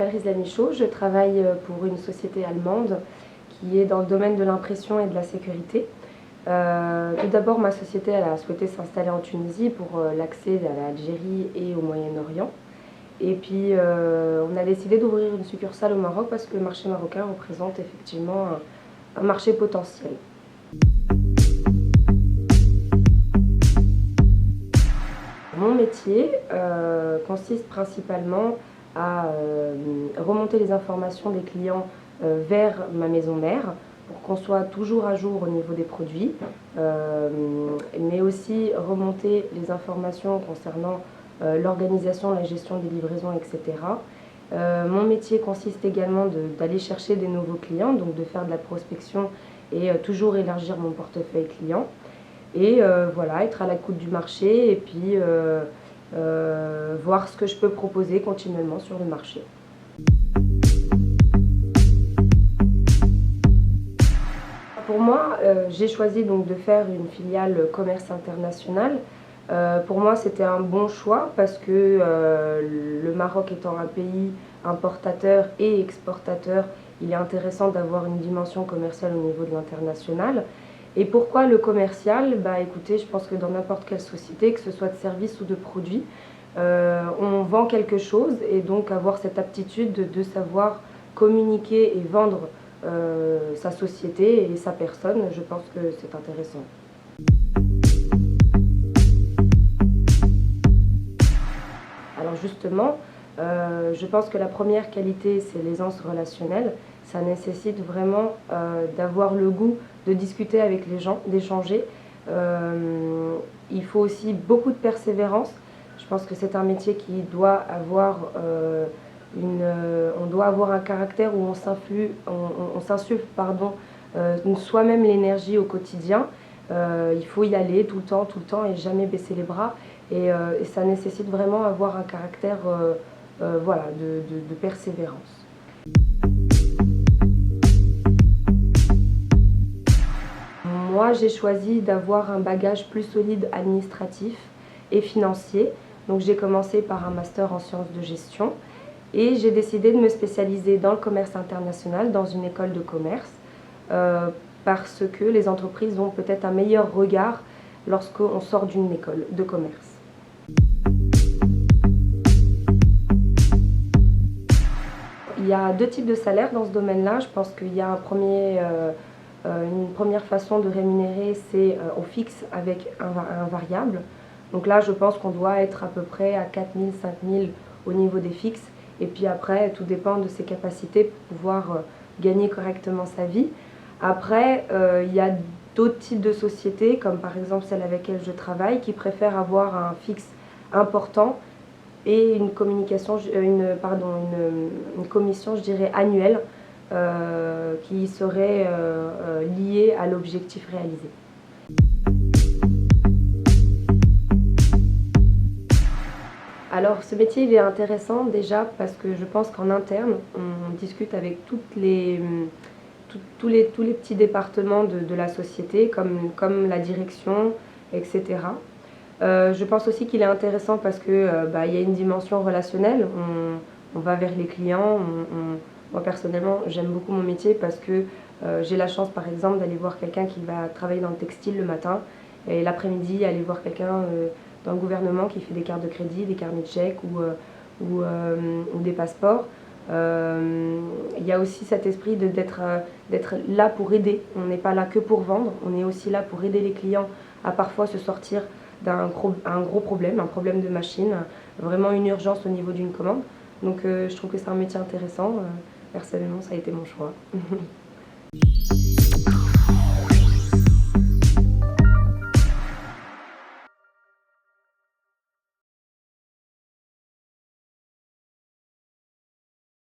m'appelle Rizla Michaud, je travaille pour une société allemande qui est dans le domaine de l'impression et de la sécurité. Tout d'abord, ma société elle a souhaité s'installer en Tunisie pour l'accès à l'Algérie et au Moyen-Orient. Et puis, on a décidé d'ouvrir une succursale au Maroc parce que le marché marocain représente effectivement un marché potentiel. Mon métier consiste principalement à remonter les informations des clients vers ma maison mère pour qu'on soit toujours à jour au niveau des produits, mais aussi remonter les informations concernant l'organisation, la gestion des livraisons, etc. Mon métier consiste également d'aller chercher des nouveaux clients, donc de faire de la prospection et toujours élargir mon portefeuille client. Et voilà, être à l'écoute du marché et puis voir ce que je peux proposer continuellement sur le marché. Pour moi, j'ai choisi donc de faire une filiale commerce international. Pour moi, c'était un bon choix parce que le Maroc étant un pays importateur et exportateur, il est intéressant d'avoir une dimension commerciale au niveau de l'international. Et pourquoi le commercial? Bah écoutez, je pense que dans n'importe quelle société, que ce soit de service ou de produit, on vend quelque chose et donc avoir cette aptitude de savoir communiquer et vendre sa société et sa personne, je pense que c'est intéressant. Alors justement, je pense que la première qualité, c'est l'aisance relationnelle. Ça nécessite vraiment d'avoir le goût de discuter avec les gens, d'échanger. Il faut aussi beaucoup de persévérance. Je pense que c'est un métier qui doit avoir on doit avoir un caractère où on s'insuffle soi-même l'énergie au quotidien. Il faut y aller tout le temps et jamais baisser les bras. Et ça nécessite vraiment avoir un caractère voilà, de persévérance. Moi, j'ai choisi d'avoir un bagage plus solide administratif et financier. Donc j'ai commencé par un master en sciences de gestion et j'ai décidé de me spécialiser dans le commerce international, dans une école de commerce, parce que les entreprises ont peut-être un meilleur regard lorsqu'on sort d'une école de commerce. Il y a deux types de salaires dans ce domaine-là. Je pense qu'il y a une première façon de rémunérer, c'est on fixe avec un variable. Donc là, je pense qu'on doit être à peu près à 4 000, 5 000 au niveau des fixes. Et puis après, tout dépend de ses capacités pour pouvoir gagner correctement sa vie. Après, il y a d'autres types de sociétés, comme par exemple celle avec laquelle je travaille, qui préfèrent avoir un fixe important et une communication, une commission, je dirais, annuelle qui serait liée à l'objectif réalisé. Alors ce métier il est intéressant déjà parce que je pense qu'en interne, on discute avec tous les petits départements de la société, comme la direction, etc. Je pense aussi qu'il est intéressant parce que il y a une dimension relationnelle. On va vers les clients. Moi personnellement, j'aime beaucoup mon métier parce que j'ai la chance par exemple d'aller voir quelqu'un qui va travailler dans le textile le matin et l'après-midi aller voir quelqu'un dans le gouvernement qui fait des cartes de crédit, des carnets de chèques ou des passeports. Il y a aussi cet esprit d'être là pour aider. On n'est pas là que pour vendre, on est aussi là pour aider les clients à parfois se sortir d'un gros problème, un problème de machine, vraiment une urgence au niveau d'une commande. Donc je trouve que c'est un métier intéressant. Personnellement, ça a été mon choix.